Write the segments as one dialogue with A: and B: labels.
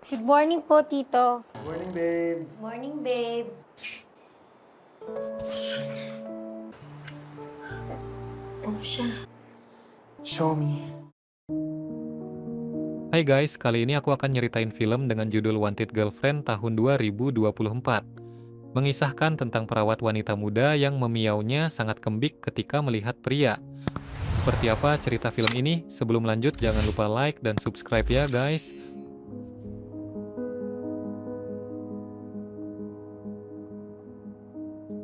A: Good morning po, Tito.
B: Morning, babe.
A: Morning, babe. Ano siya?
B: Show me.
C: Hai guys, kali ini aku akan nyeritain film dengan judul Wanted Girlfriend tahun 2024. Mengisahkan tentang perawat wanita muda yang memiaunya sangat kembik ketika melihat pria. Seperti apa cerita film ini? Sebelum lanjut, jangan lupa like dan subscribe ya guys.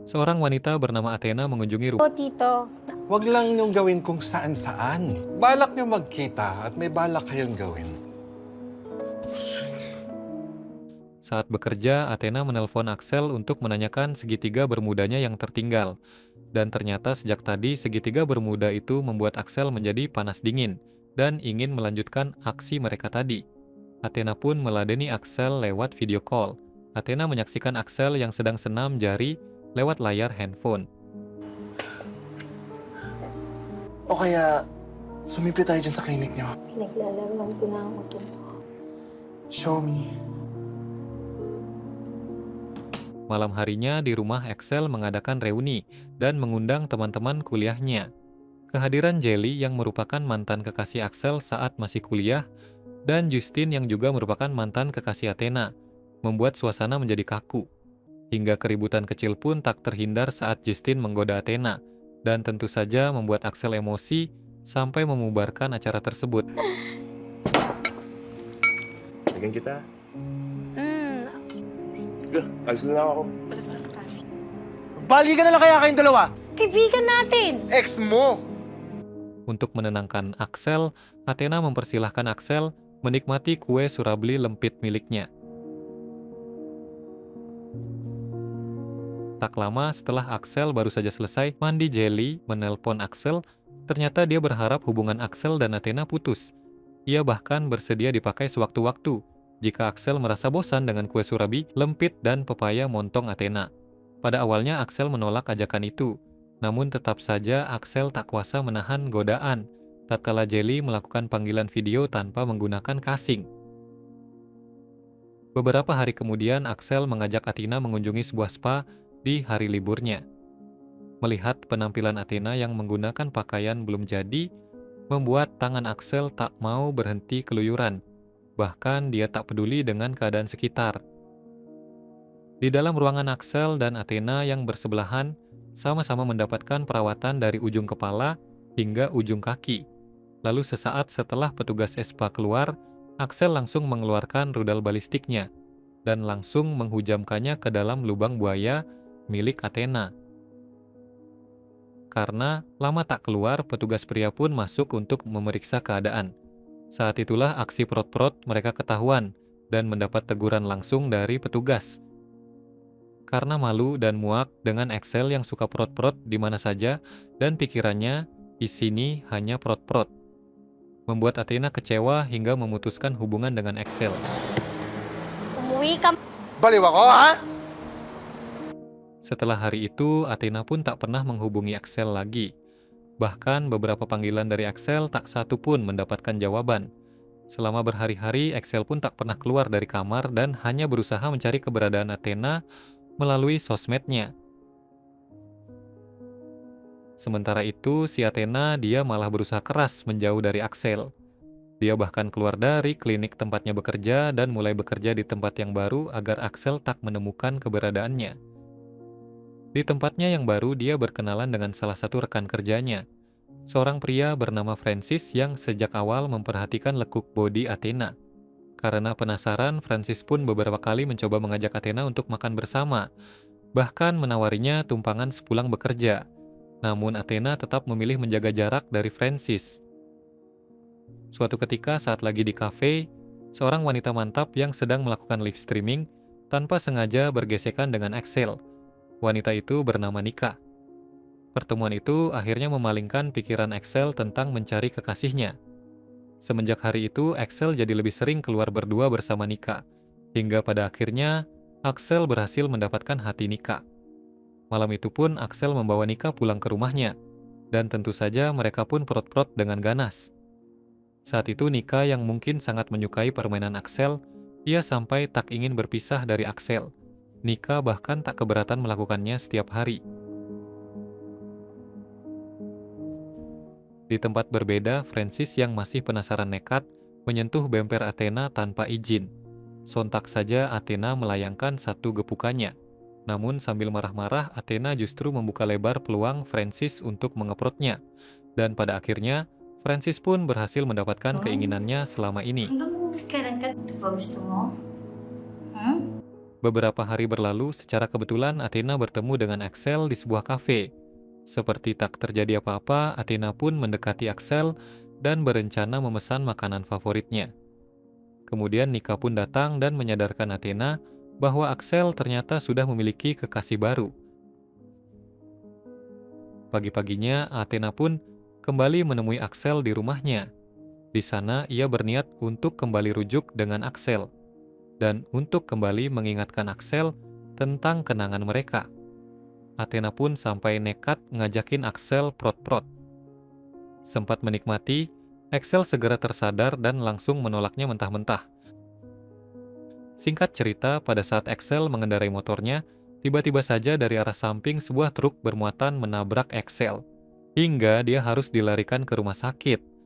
C: Seorang wanita bernama Athena mengunjungi rumah.
A: Po, Tito.
D: Huwag lang niyong gawin kung saan-saan. Balak niyo magkita at may balak kayong gawin.
C: Saat bekerja, Athena menelpon Axel untuk menanyakan segitiga bermudanya yang tertinggal. Dan ternyata sejak tadi segitiga bermuda itu membuat Axel menjadi panas dingin dan ingin melanjutkan aksi mereka tadi. Athena pun meladeni Axel lewat video call. Athena menyaksikan Axel yang sedang senam jari lewat layar handphone.
B: O kaya, sumipli tayo dyan sa klinik niyo.
A: Pinaglalaman ko na ang utong ko.
B: Show me.
C: Malam harinya di rumah Axel mengadakan reuni dan mengundang teman-teman kuliahnya. Kehadiran Jelly yang merupakan mantan kekasih Axel saat masih kuliah dan Justin yang juga merupakan mantan kekasih Athena membuat suasana menjadi kaku. Hingga keributan kecil pun tak terhindar saat Justin menggoda Athena dan tentu saja membuat Axel emosi sampai memubarkan acara tersebut.
E: Tingin kita. Ayos na lang ako.
B: Balikan na lang kaya kayong dalawa.
A: Kaibigan natin!
B: Ex mo!
C: Untuk menenangkan Axel, Athena mempersilahkan Axel menikmati kue surabli lempit miliknya. Tak lama setelah Axel baru saja selesai mandi, Jelly menelpon Axel. Ternyata dia berharap hubungan Axel dan Athena putus. Ia bahkan bersedia dipakai sewaktu-waktu jika Axel merasa bosan dengan kue surabi, lempit, dan pepaya montong Athena. Pada awalnya Axel menolak ajakan itu, namun tetap saja Axel tak kuasa menahan godaan tatkala Jelly melakukan panggilan video tanpa menggunakan casing. Beberapa hari kemudian Axel mengajak Athena mengunjungi sebuah spa di hari liburnya. Melihat penampilan Athena yang menggunakan pakaian belum jadi, membuat tangan Axel tak mau berhenti keluyuran. Bahkan dia tak peduli dengan keadaan sekitar. Di dalam ruangan Axel dan Athena yang bersebelahan, sama-sama mendapatkan perawatan dari ujung kepala hingga ujung kaki. Lalu sesaat setelah petugas spa keluar, Axel langsung mengeluarkan rudal balistiknya dan langsung menghujamkannya ke dalam lubang buaya milik Athena. Karena lama tak keluar, petugas pria pun masuk untuk memeriksa keadaan. Saat itulah aksi prot-prot mereka ketahuan dan mendapat teguran langsung dari petugas. Karena malu dan muak dengan Axel yang suka prot-prot di mana saja dan pikirannya di sini hanya prot-prot, membuat Athena kecewa hingga memutuskan hubungan dengan Axel.
A: Umuwi ka.
B: Baliw ako, ha?
C: Setelah hari itu, Athena pun tak pernah menghubungi Axel lagi. Bahkan beberapa panggilan dari Axel tak satu pun mendapatkan jawaban. Selama berhari-hari, Axel pun tak pernah keluar dari kamar dan hanya berusaha mencari keberadaan Athena melalui sosmednya. Sementara itu, si Athena dia malah berusaha keras menjauh dari Axel. Dia bahkan keluar dari klinik tempatnya bekerja dan mulai bekerja di tempat yang baru agar Axel tak menemukan keberadaannya. Di tempatnya yang baru, dia berkenalan dengan salah satu rekan kerjanya, seorang pria bernama Francis yang sejak awal memperhatikan lekuk bodi Athena. Karena penasaran, Francis pun beberapa kali mencoba mengajak Athena untuk makan bersama, bahkan menawarinya tumpangan sepulang bekerja. Namun Athena tetap memilih menjaga jarak dari Francis. Suatu ketika saat lagi di kafe, seorang wanita mantap yang sedang melakukan live streaming tanpa sengaja bergesekan dengan Axel. Wanita itu bernama Nika. Pertemuan itu akhirnya memalingkan pikiran Axel tentang mencari kekasihnya. Semenjak hari itu, Axel jadi lebih sering keluar berdua bersama Nika. Hingga pada akhirnya, Axel berhasil mendapatkan hati Nika. Malam itu pun Axel membawa Nika pulang ke rumahnya. Dan tentu saja mereka pun prot-prot dengan ganas. Saat itu Nika yang mungkin sangat menyukai permainan Axel, Ia sampai tak ingin berpisah dari Axel. Nika bahkan tak keberatan melakukannya setiap hari. Di tempat berbeda, Francis yang masih penasaran nekat menyentuh bemper Athena tanpa izin. Sontak saja Athena melayangkan satu gepukannya. Namun sambil marah-marah, Athena justru membuka lebar peluang Francis untuk mengeprotnya. Dan pada akhirnya, Francis pun berhasil mendapatkan keinginannya selama ini.
A: Kailan ka gusto mo? Hmm?
C: Beberapa hari berlalu, secara kebetulan Athena bertemu dengan Axel di sebuah kafe. Seperti tak terjadi apa-apa, Athena pun mendekati Axel dan berencana memesan makanan favoritnya. Kemudian Nika pun datang dan menyadarkan Athena bahwa Axel ternyata sudah memiliki kekasih baru. Pagi-paginya, Athena pun kembali menemui Axel di rumahnya. Di sana, ia berniat untuk kembali rujuk dengan Axel dan untuk kembali mengingatkan Axel tentang kenangan mereka. Athena pun sampai nekat ngajakin Axel prot-prot. Sempat menikmati, Axel segera tersadar dan langsung menolaknya mentah-mentah. Singkat cerita, pada saat Axel mengendarai motornya, tiba-tiba saja dari arah samping sebuah truk bermuatan menabrak Axel, hingga dia harus dilarikan ke rumah sakit.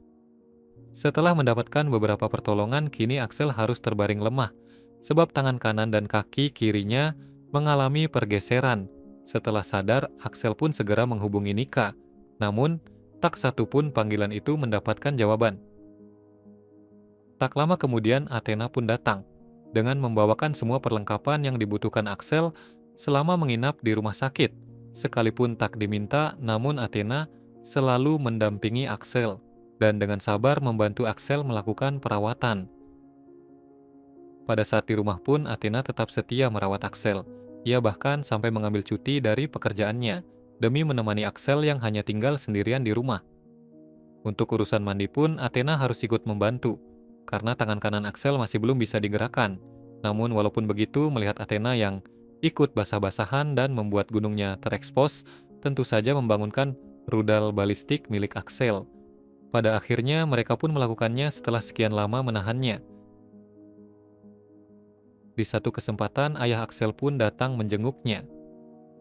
C: Setelah mendapatkan beberapa pertolongan, kini Axel harus terbaring lemah, sebab tangan kanan dan kaki kirinya mengalami pergeseran. Setelah sadar, Axel pun segera menghubungi Nika. Namun, tak satu pun panggilan itu mendapatkan jawaban. Tak lama kemudian, Athena pun datang, dengan membawakan semua perlengkapan yang dibutuhkan Axel selama menginap di rumah sakit. Sekalipun tak diminta, namun Athena selalu mendampingi Axel, dan dengan sabar membantu Axel melakukan perawatan. Pada saat di rumah pun, Athena tetap setia merawat Axel. Ia bahkan sampai mengambil cuti dari pekerjaannya, demi menemani Axel yang hanya tinggal sendirian di rumah. Untuk urusan mandi pun, Athena harus ikut membantu, karena tangan kanan Axel masih belum bisa digerakkan. Namun walaupun begitu, melihat Athena yang ikut basah-basahan dan membuat gunungnya terekspos, tentu saja membangunkan rudal balistik milik Axel. Pada akhirnya, mereka pun melakukannya setelah sekian lama menahannya. Di satu kesempatan, ayah Axel pun datang menjenguknya.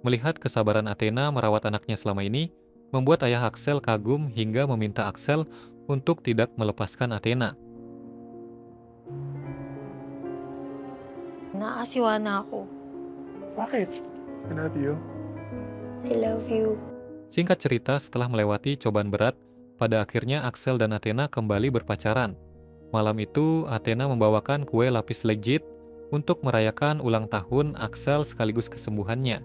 C: Melihat kesabaran Athena merawat anaknya selama ini, membuat ayah Axel kagum hingga meminta Axel untuk tidak melepaskan Athena.
A: Nakakasiwa na ako.
B: Bakit? I love you.
A: I love you.
C: Singkat cerita, setelah melewati cobaan berat, pada akhirnya Axel dan Athena kembali berpacaran. Malam itu, Athena membawakan kue lapis legit untuk merayakan ulang tahun Axel sekaligus kesembuhannya.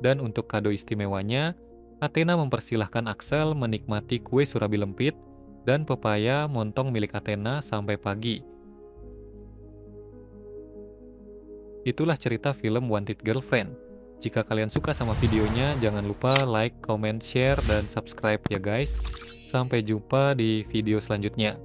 C: Dan untuk kado istimewanya, Athena mempersilahkan Axel menikmati kue surabi lempit dan pepaya montong milik Athena sampai pagi. Itulah cerita film Wanted Girlfriend. Jika kalian suka sama videonya, jangan lupa like, comment, share, dan subscribe ya guys. Sampai jumpa di video selanjutnya.